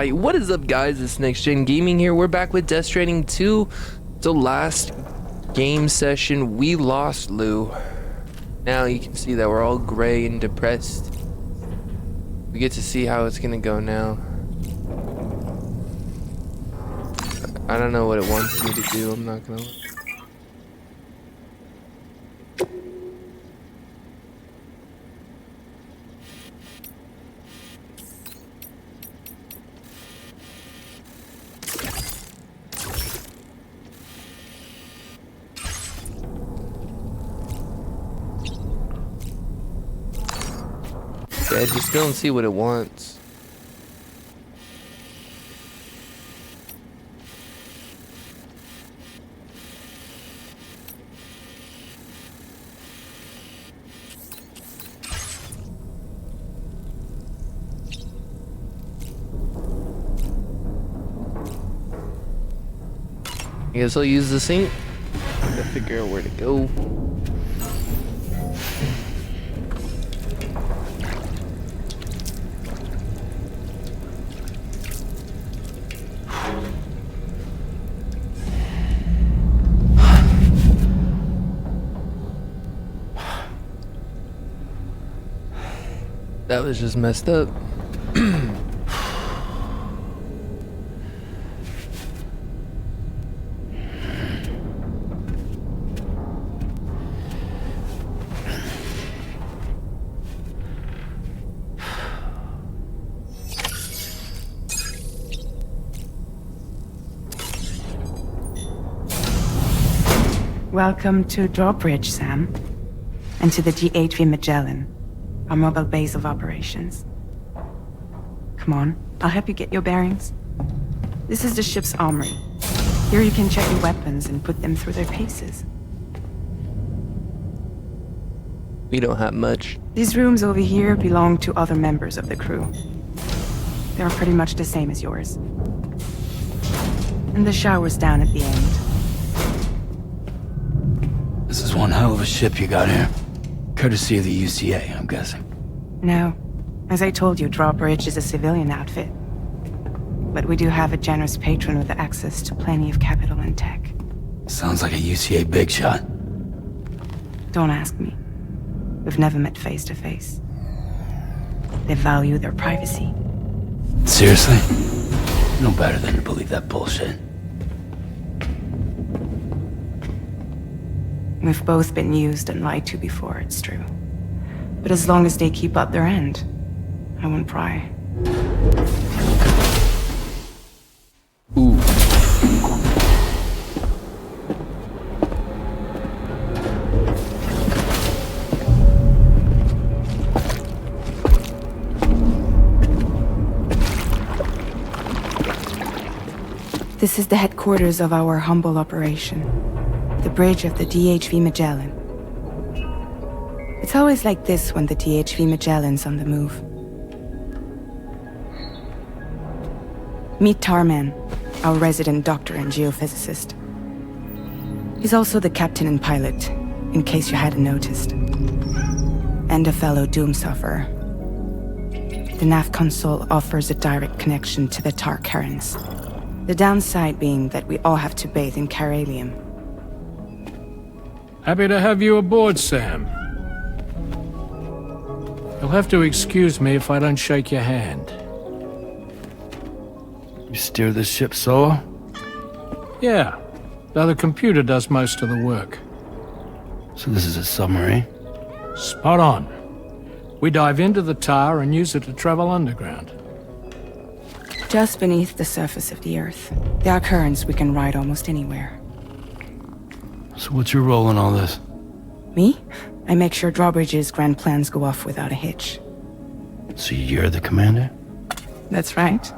Alright, what is up guys, it's Next Gen Gaming here. We're back with Death Stranding 2. The last game session, we lost Lou. Now you can see that we're all gray and depressed. We get to see how it's gonna go now. I don't know what it wants me to do, I'm not gonna look. I just don't see what it wants. I guess I'll use the sink to figure out where to go. That was just messed up. Welcome to Drawbridge, Sam. And to the GHV Magellan, our mobile base of operations. Come on, I'll help you get your bearings. This is the ship's armory. Here you can check your weapons and put them through their paces. We don't have much. These rooms over here belong to other members of the crew. They're pretty much the same as yours. And the shower's down at the end. This is one hell of a ship you got here. Courtesy of the UCA, I'm guessing. No. As I told you, Drawbridge is a civilian outfit. But we do have a generous patron with access to plenty of capital and tech. Sounds like a UCA big shot. Don't ask me. We've never met face to face. They value their privacy. Seriously? No better than to believe that bullshit. We've both been used and lied to before, it's true. But as long as they keep up their end, I won't pry. Ooh. This is the headquarters of our humble operation. The bridge of the DHV Magellan. It's always like this when the DHV Magellan's on the move. Meet Tarman, our resident doctor and geophysicist. He's also the captain and pilot, in case you hadn't noticed. And a fellow doom sufferer. The nav console offers a direct connection to the Tar currents. The downside being that we all have to bathe in Caralium. Happy to have you aboard, Sam. You'll have to excuse me if I don't shake your hand. You steer this ship solo? Yeah, though the computer does most of the work. So this is a submarine? Spot on. We dive into the Tar and use it to travel underground. Just beneath the surface of the Earth, there are currents we can ride almost anywhere. So what's your role in all this? Me? I make sure Drawbridge's grand plans go off without a hitch. So you're the commander? That's right.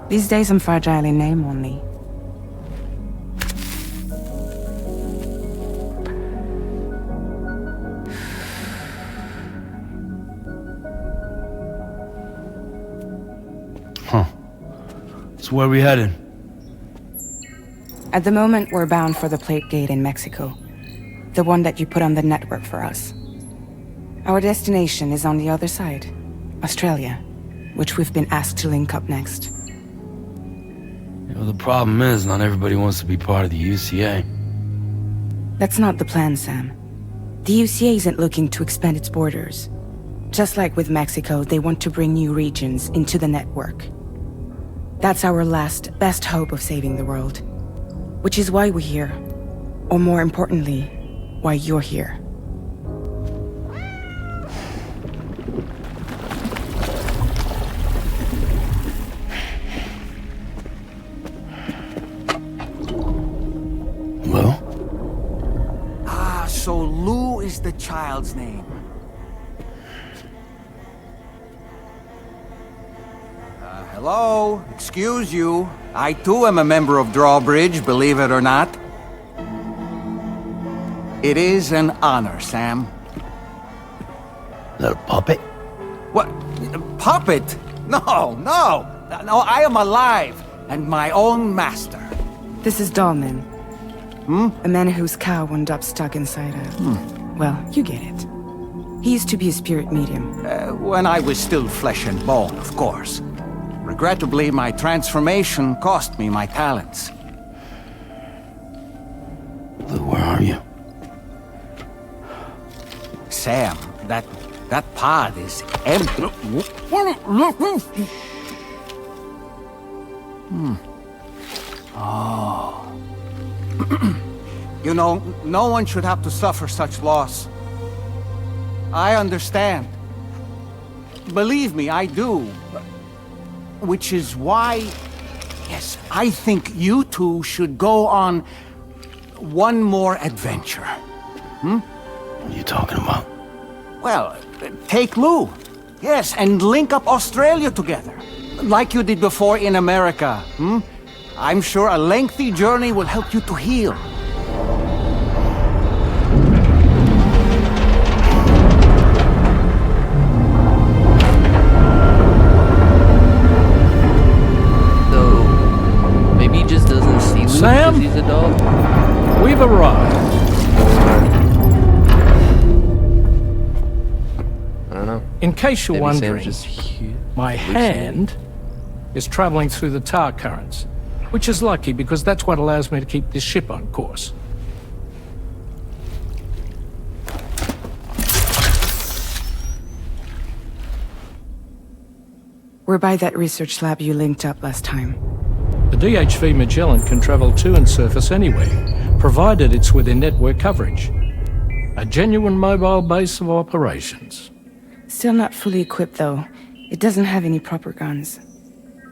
These days I'm fragile in name only. Huh. So where are we headed? At the moment, we're bound for the Plate Gate in Mexico. The one that you put on the network for us. Our destination is on the other side, Australia, which we've been asked to link up next. You know, the problem is, not everybody wants to be part of the UCA. That's not the plan, Sam. The UCA isn't looking to expand its borders. Just like with Mexico, they want to bring new regions into the network. That's our last, best hope of saving the world. Which is why we're here. Or more importantly, why you're here. Well? So Lou is the child's name. Hello? Excuse you. I too am a member of Drawbridge, believe it or not. It is an honor, Sam. Is that a puppet? What? Puppet? No, no! No, I am alive, and my own master. This is Dahlman. A man whose cow wound up stuck inside a... Well, you get it. He used to be a spirit medium. When I was still flesh and bone, of course. Regrettably, my transformation cost me my talents. Lou, where are you? Sam, that pod is empty. Oh. You know, no one should have to suffer such loss. I understand. Believe me, I do. Which is why, yes, I think you two should go on one more adventure. What are you talking about? Well, take Lou. Yes, and link up Australia together. Like you did before in America. I'm sure a lengthy journey will help you to heal. So, maybe he just doesn't see Luke Sam? because he's a dog? We've arrived. I don't know. In case you're Maybe wondering, Sam's just huge. my hand is traveling through the tar currents, which is lucky because that's what allows me to keep this ship on course. We're by that research lab you linked up last time. The DHV Magellan can travel to and surface anywhere, provided it's within network coverage. A genuine mobile base of operations. Still not fully equipped, though. It doesn't have any proper guns.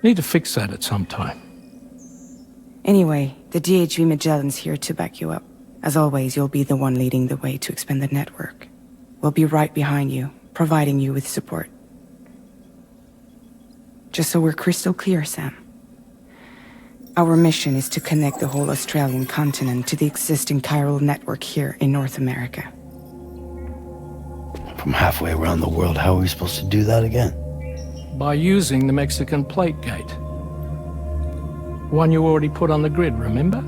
Need to fix that at some time. Anyway, the DHV Magellan's here to back you up. As always, you'll be the one leading the way to expand the network. We'll be right behind you, providing you with support. Just so we're crystal clear, Sam. Our mission is to connect the whole Australian continent to the existing chiral network here in North America. From halfway around the world, how are we supposed to do that again? By using the Mexican plate gate. One you already put on the grid, remember?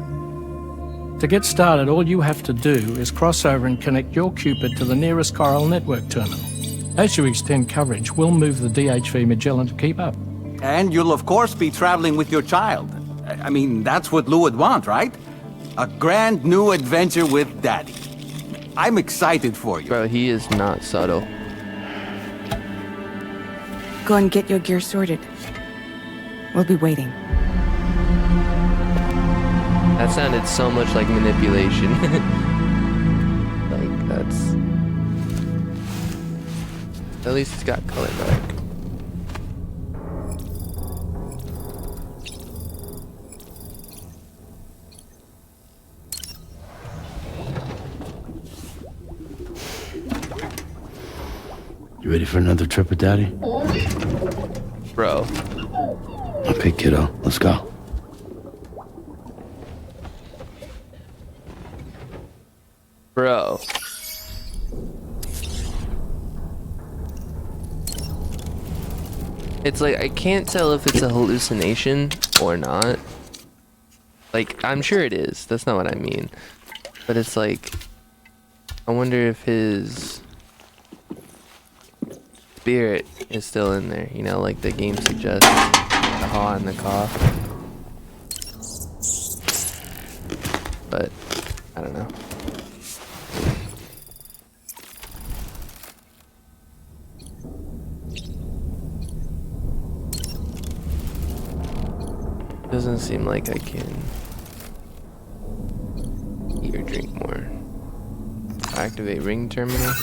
To get started, all you have to do is cross over and connect your Cupid to the nearest chiral network terminal. As you extend coverage, we'll move the DHV Magellan to keep up. And you'll of course be traveling with your child. I mean, that's what Lou would want, right? A grand new adventure with Daddy. I'm excited for you. Bro, he is not subtle. Go and get your gear sorted. We'll be waiting. That sounded so much like manipulation. Like, that's... At least it's got color back. You ready for another trip with Daddy? Bro. Okay, kiddo, let's go. Bro. It's like, I can't tell if it's a hallucination or not. Like, I'm sure it is. That's not what I mean. But it's like, I wonder if his spirit is still in there, you know, like the game suggests. The haw and the cough. but I don't know. Doesn't seem like I can eat or drink more. Activate ring terminal.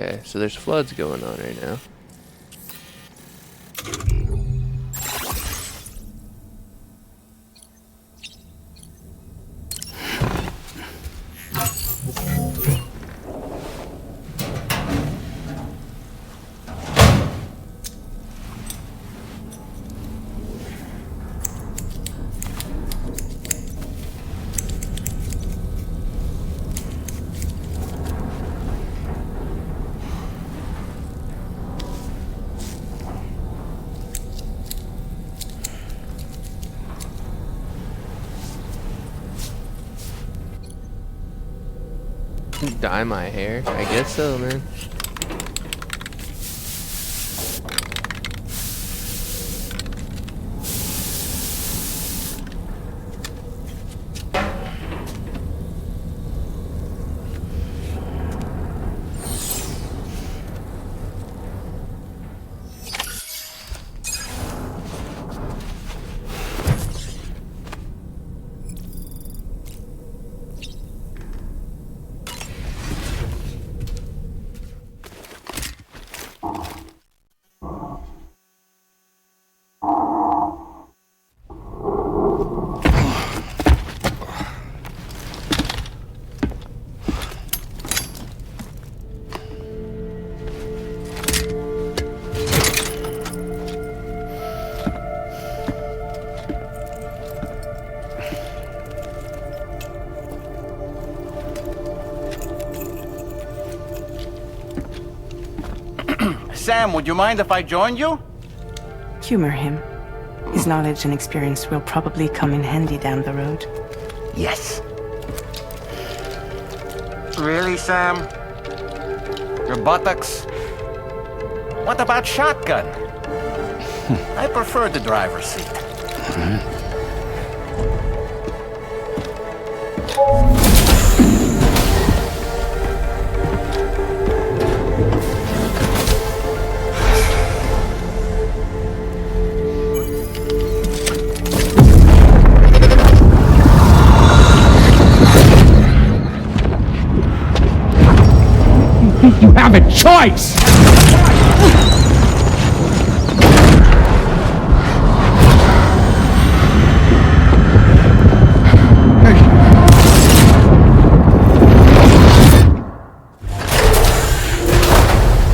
Okay, so there's floods going on right now. Dye my hair? I guess so, man. Sam, would you mind if I joined you? Humor him. His knowledge and experience will probably come in handy down the road. Yes. Really, Sam? Your buttocks? What about shotgun? I prefer the driver's seat. You have a choice!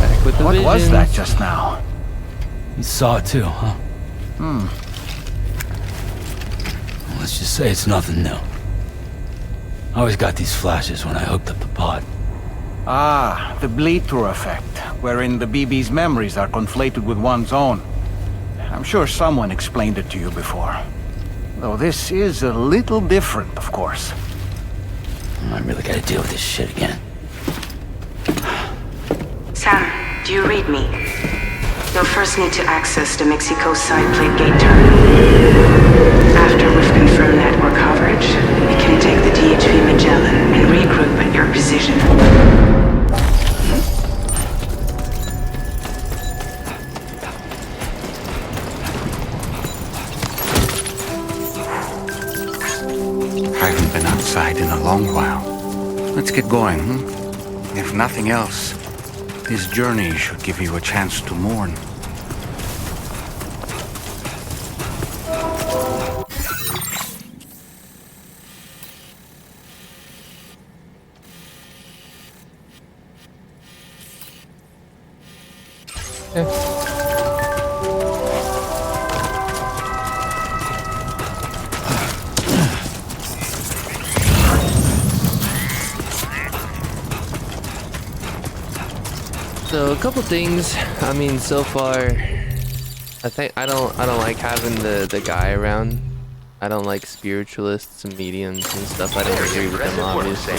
Back with the What was visions. that just now? You saw it too, huh? Let's just say it's nothing new. I always got these flashes when I hooked up the pod. Ah, the bleed-through effect, wherein the BB's memories are conflated with one's own. I'm sure someone explained it to you before. Though this is a little different, of course. I really gotta deal with this shit again. Sam, do you read me? You'll first need to access the Mexico side plate gate terminal. After we've confirmed network coverage, we can take the DHV Magellan and regroup at your position. I haven't been outside in a long while. Let's get going, If nothing else, this journey should give you a chance to mourn. So a couple things. I mean, so far, I think I don't like having the guy around I don't like spiritualists and mediums and stuff. I don't agree with them, obviously.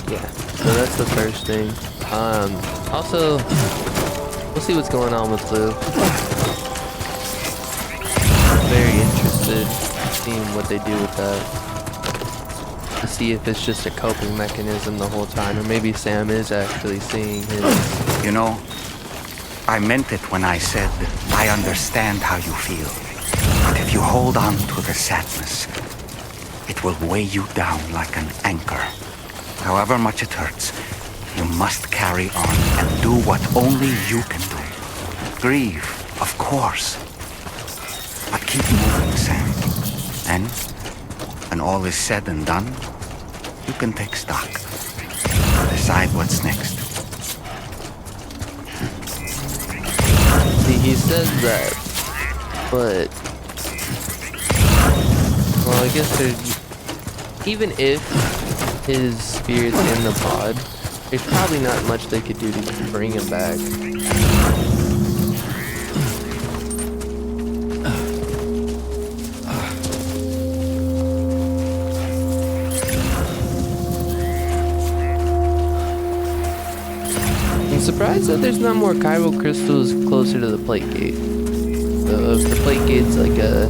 Yeah, so that's the first thing. Also, we'll see what's going on with Blue. Very interested in seeing what they do with that. To see if it's just a coping mechanism the whole time, or maybe Sam is actually seeing his... You know, I meant it when I said I understand how you feel. But if you hold on to the sadness, it will weigh you down like an anchor. However much it hurts, you must carry on and do what only you can do. Grieve, of course. But keep moving, Sam. And when all is said and done, you can take stock. Decide what's next. See, he says that, but... Well, I guess there's... Even if his spirit's in the pod, there's probably not much they could do to bring him back. I'm surprised that there's not more chiral crystals closer to the plate gate. So if the plate gate's like a...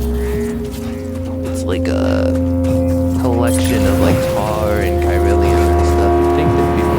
It's like a collection of like tar and chiralium and stuff, I think there'd be more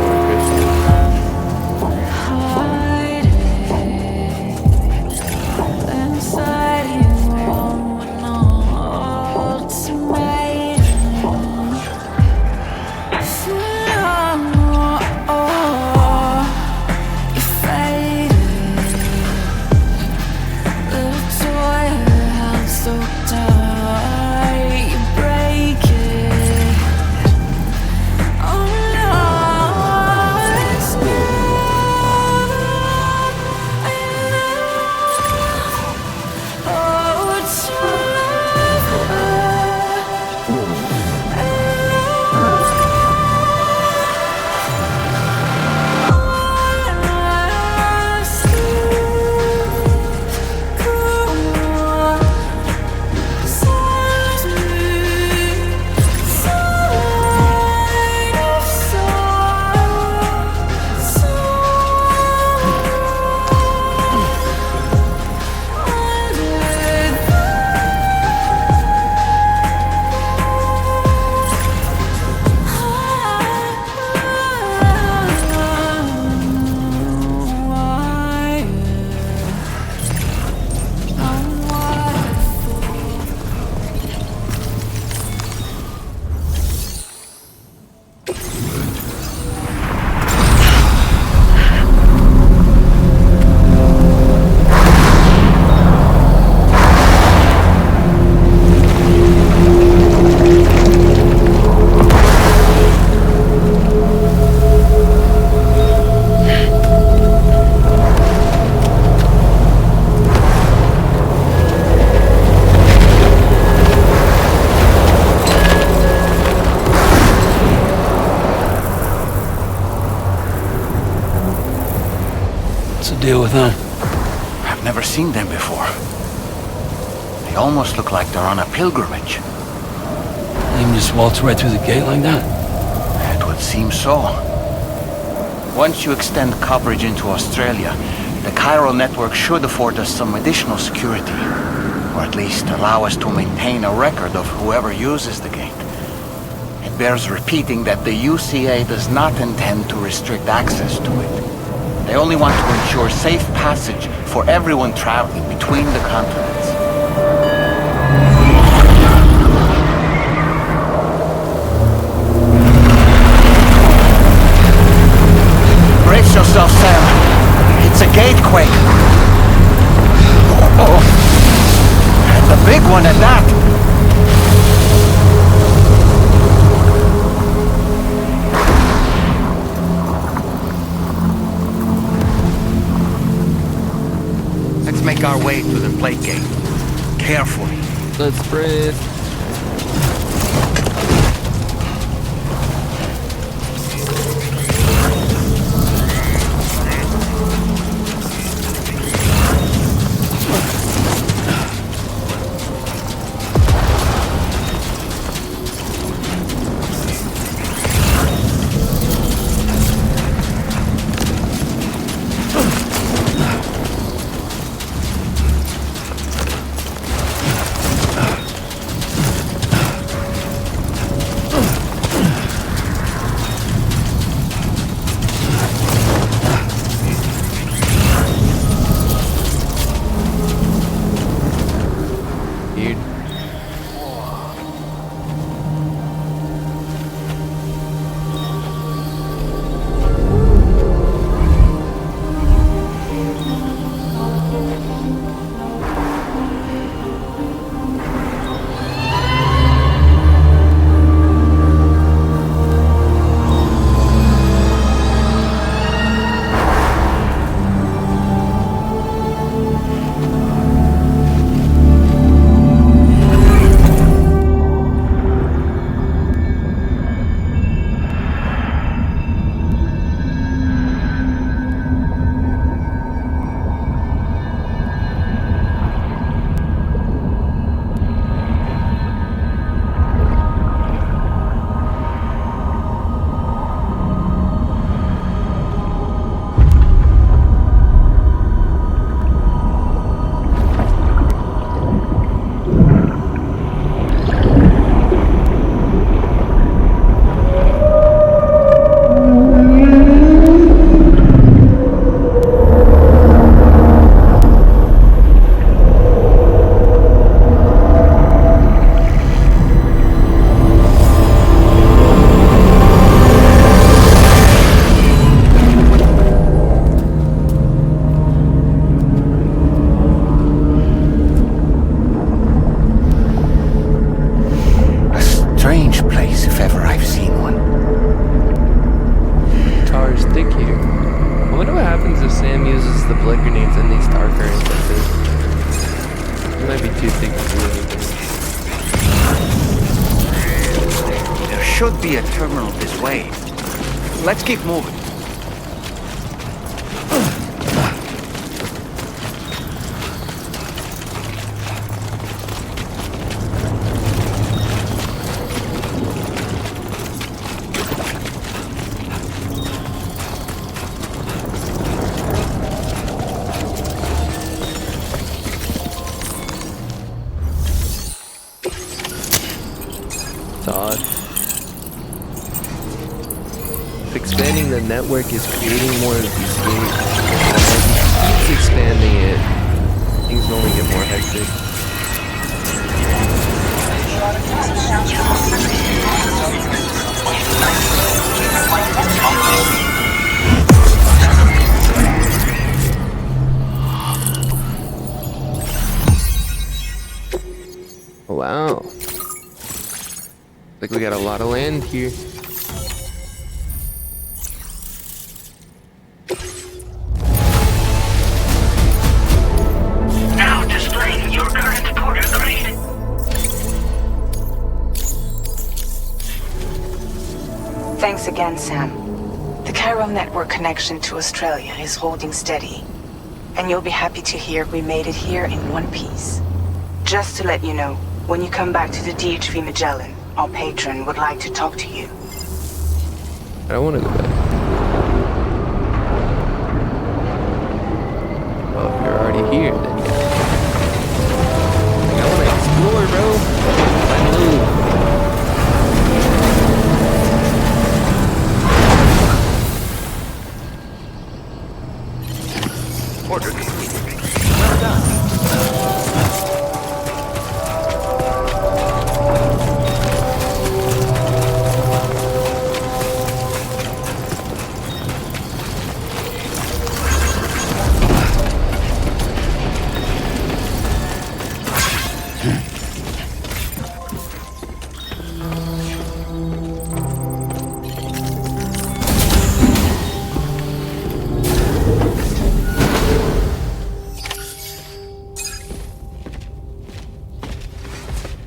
Deal with them. I've never seen them before. They almost look like they're on a pilgrimage. You can just waltz right through the gate like that? It would seem so. Once you extend coverage into Australia, the chiral network should afford us some additional security. Or at least allow us to maintain a record of whoever uses the gate. It bears repeating that the UCA does not intend to restrict access to it. They only want to ensure safe passage for everyone traveling between the continents. Brace yourself, Sam. It's a gatequake. Oh, and a big one at that. Make our way to the plate gate. Carefully. Let's breathe. see if they can do anything. There should be a terminal this way. Let's keep moving. It's odd. Expanding the network is creating more of these gates. As he keeps expanding it, things only get more hectic. Wow. Like we got a lot of land here. Now displaying your current porter grade. Thanks again, Sam. The chiral network connection to Australia is holding steady. And you'll be happy to hear we made it here in one piece. Just to let you know, when you come back to the DHV Magellan, our patron would like to talk to you. I don't want to go back. Well, if you're already here, then yeah. Like, I want to explore, bro. Find loot. Order completed. Well done.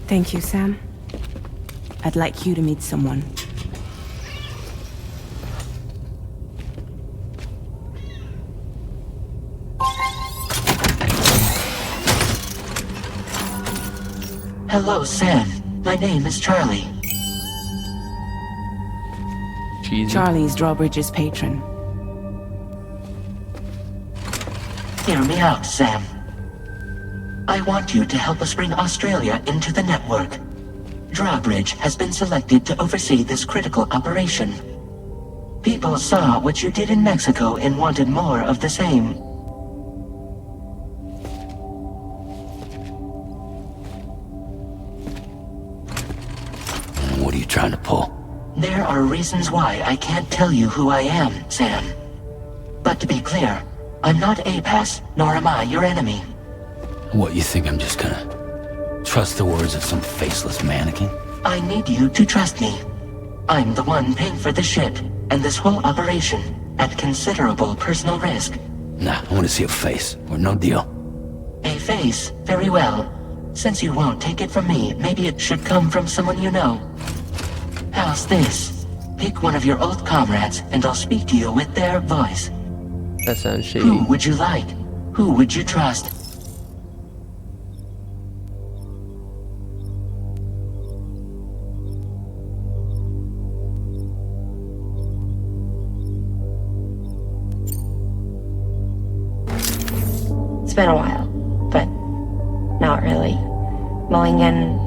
Thank you, Sam. I'd like you to meet someone. Hello, Sam. My name is Charlie. Cheesy. Charlie's Drawbridge's patron. Hear me out, Sam. I want you to help us bring Australia into the network. Drawbridge has been selected to oversee this critical operation. People saw what you did in Mexico and wanted more of the same. What are you trying to pull? There are reasons why I can't tell you who I am, Sam. But to be clear, I'm not APAS, nor am I your enemy. What, you think I'm just gonna trust the words of some faceless mannequin? I need you to trust me. I'm the one paying for the ship and this whole operation at considerable personal risk. Nah, I want to see a face, or no deal. A face, very well. Since you won't take it from me, maybe it should come from someone you know. How's this? Pick one of your old comrades and I'll speak to you with their voice. That sounds shady. Who would you like? Who would you trust? It's been a while, but not really. Mulligan,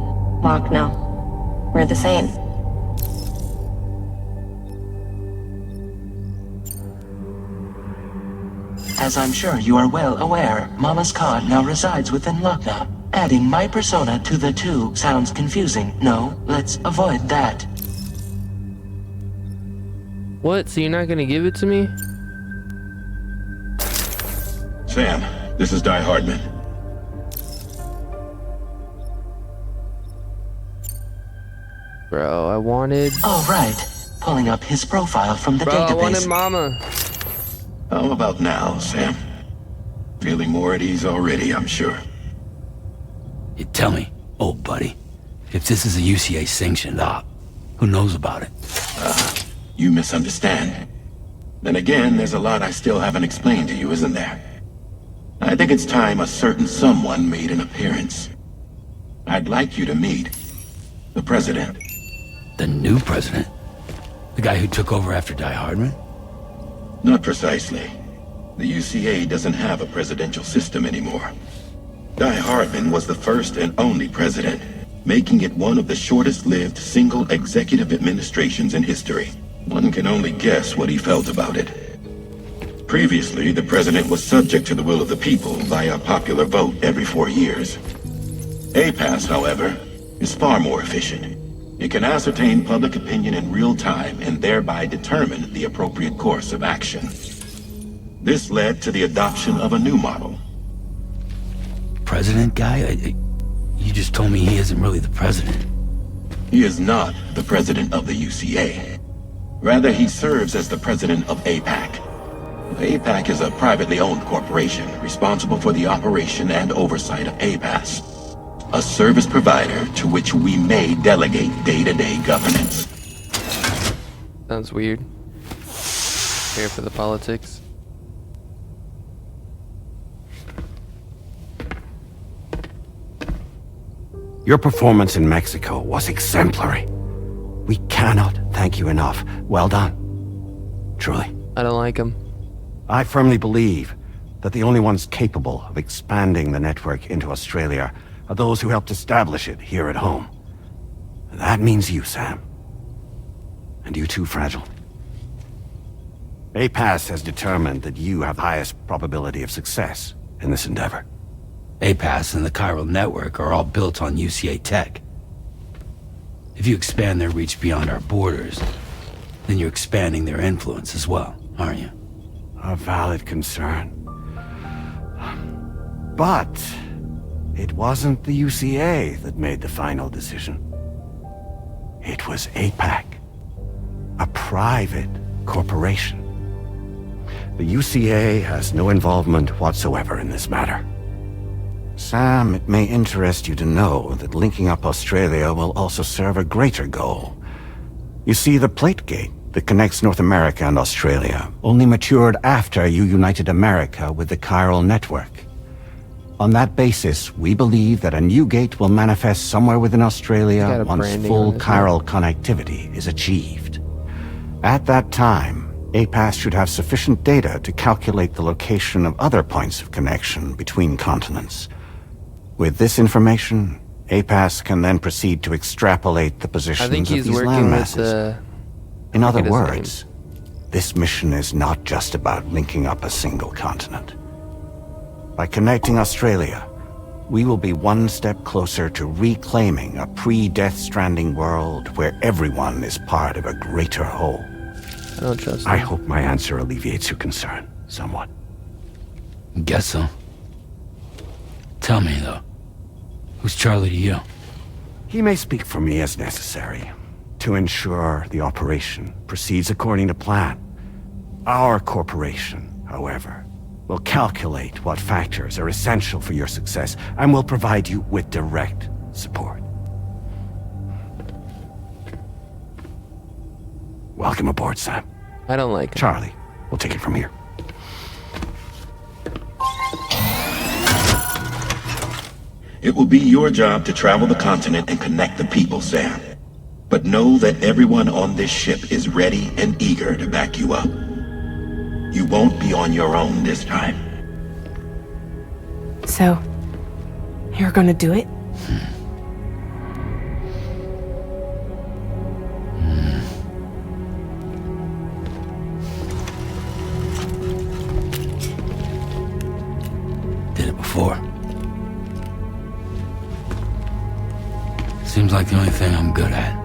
Lochno, we're the same. As I'm sure you are well aware, Mama's Khan now resides within Lochna. Adding my persona to the two sounds confusing. No, let's avoid that. What? So you're not gonna give it to me? Sam, this is Di Hardman. Bro, I wanted... Oh, right. Pulling up his profile from the Bro, I wanted database. Mama. How about now, Sam? Feeling more at ease already, I'm sure. You tell me, old buddy, if this is a UCA-sanctioned op, who knows about it? You misunderstand. Then again, there's a lot I still haven't explained to you, isn't there? I think it's time a certain someone made an appearance. I'd like you to meet the President. The new president? The guy who took over after Die Hardman? Not precisely. The UCA doesn't have a presidential system anymore. Die Hardman was the first and only president, making it one of the shortest-lived single executive administrations in history. One can only guess what he felt about it. Previously, the president was subject to the will of the people via popular vote every 4 years. APAS, however, is far more efficient. It can ascertain public opinion in real time and thereby determine the appropriate course of action. This led to the adoption of a new model. President guy? You just told me he isn't really the president. He is not the president of the UCA. Rather, he serves as the president of APAC. APAC is a privately owned corporation responsible for the operation and oversight of APAS, a service provider to which we may delegate day-to-day governance. Sounds weird. Care for the politics. Your performance in Mexico was exemplary. We cannot thank you enough. Well done. Truly. I don't like him. I firmly believe that the only ones capable of expanding the network into Australia are those who helped establish it here at home. That means you, Sam. And you too, Fragile. APAS has determined that you have the highest probability of success in this endeavor. APAS and the chiral network are all built on UCA tech. If you expand their reach beyond our borders, then you're expanding their influence as well, aren't you? A valid concern. But it wasn't the UCA that made the final decision. It was APAC, a private corporation. The UCA has no involvement whatsoever in this matter. Sam, it may interest you to know that linking up Australia will also serve a greater goal. You see, the plate gate that connects North America and Australia only matured after you united America with the chiral network. On that basis, we believe that a new gate will manifest somewhere within Australia once full chiral connectivity is achieved. At that time, APAS should have sufficient data to calculate the location of other points of connection between continents. With this information, APAS can then proceed to extrapolate the positions I think he's of these working landmasses. with In other words, this mission is not just about linking up a single continent. By connecting Australia, we will be one step closer to reclaiming a pre-Death Stranding world where everyone is part of a greater whole. I don't trust him. I hope my answer alleviates your concern somewhat. Guess so. Tell me, though, who's Charlie to you? He may speak for me as necessary to ensure the operation proceeds according to plan. Our corporation, however, will calculate what factors are essential for your success and will provide you with direct support. Welcome aboard, Sam. I don't like him. Charlie, we'll take it from here. It will be your job to travel the continent and connect the people, Sam. But know that everyone on this ship is ready and eager to back you up. You won't be on your own this time. So, you're gonna do it? Did it before. Seems like the only thing I'm good at.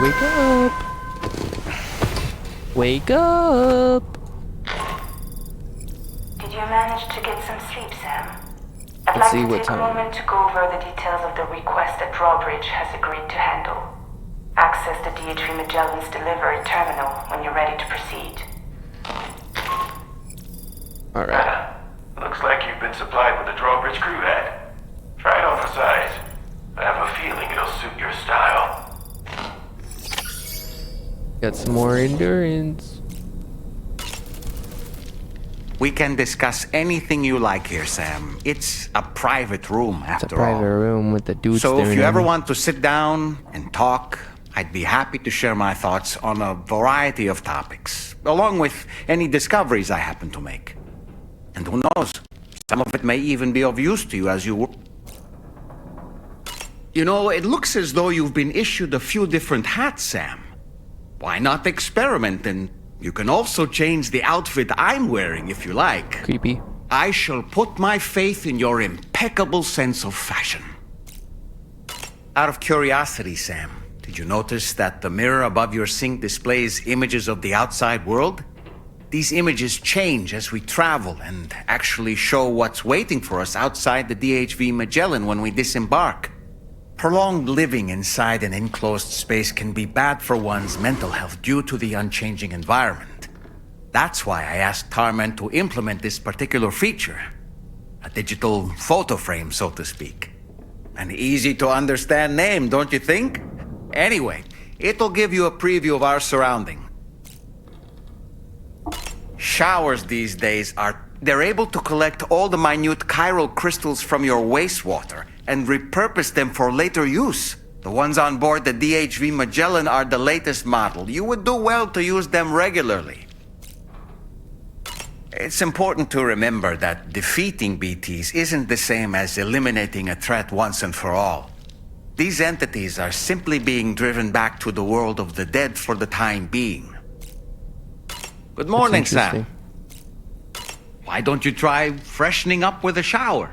wake up. Wake up. Did you manage to get some sleep, Sam? I'd Let's like see to what take time. a moment to go over the details of the request that Drawbridge has agreed to handle. Access the DHV Magellan's delivery terminal when you're ready to proceed. Alright. Looks like you've been supplied with a Drawbridge crew hat. Try it on for size. I have a feeling it'll suit your style. Got some more endurance. We can discuss anything you like here, Sam. It's a private room, It's a after private all. room with the dude So if staring you at ever me. want to sit down and talk, I'd be happy to share my thoughts on a variety of topics, along with any discoveries I happen to make. And who knows, some of it may even be of use to you as you... You know, it looks as though you've been issued a few different hats, Sam. Why not experiment, and you can also change the outfit I'm wearing if you like. Creepy. I shall put my faith in your impeccable sense of fashion. Out of curiosity, Sam, did you notice that the mirror above your sink displays images of the outside world? These images change as we travel and actually show what's waiting for us outside the DHV Magellan when we disembark. Prolonged living inside an enclosed space can be bad for one's mental health due to the unchanging environment. That's why I asked Tarman to implement this particular feature. A digital photo frame, so to speak. An easy to understand name, don't you think? Anyway, it'll give you a preview of our surrounding. Showers these days they're able to collect all the minute chiral crystals from your wastewater and repurpose them for later use. The ones on board the DHV Magellan are the latest model. You would do well to use them regularly. It's important to remember that defeating BTs isn't the same as eliminating a threat once and for all. These entities are simply being driven back to the world of the dead for the time being. Good morning, Sam. Why don't you try freshening up with a shower?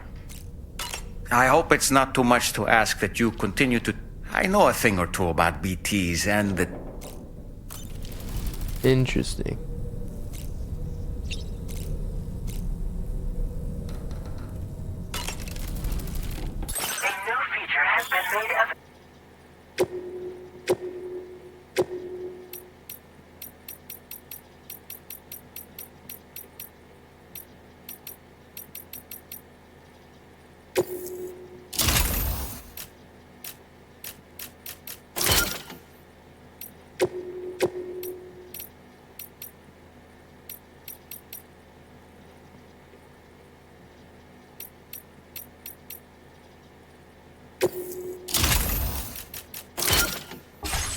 I hope it's not too much to ask that you continue to... I know a thing or two about BTs and the... Interesting. A new feature has been made available.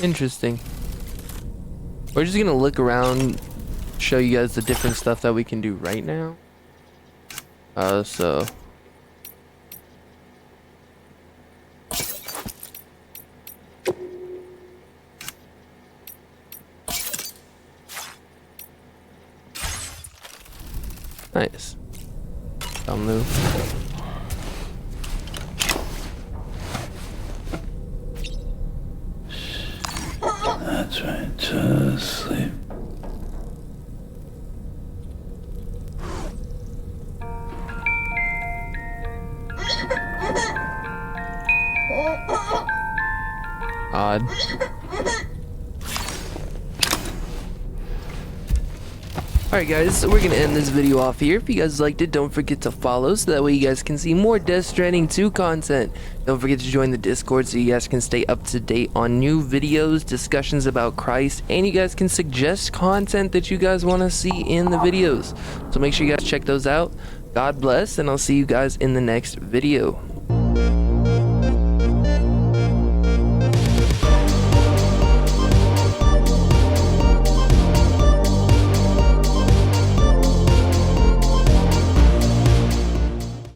Interesting. We're just gonna look around, show you guys the different stuff that we can do right now. So nice. Move. That's right, just sleep. Odd. Alright guys, we're gonna end this video off here. If you guys liked it, don't forget to follow so that way you guys can see more Death Stranding 2 content. Don't forget to join the Discord so you guys can stay up to date on new videos, discussions about Christ, and you guys can suggest content that you guys want to see in the videos. So make sure you guys check those out. God bless, and I'll see you guys in the next video.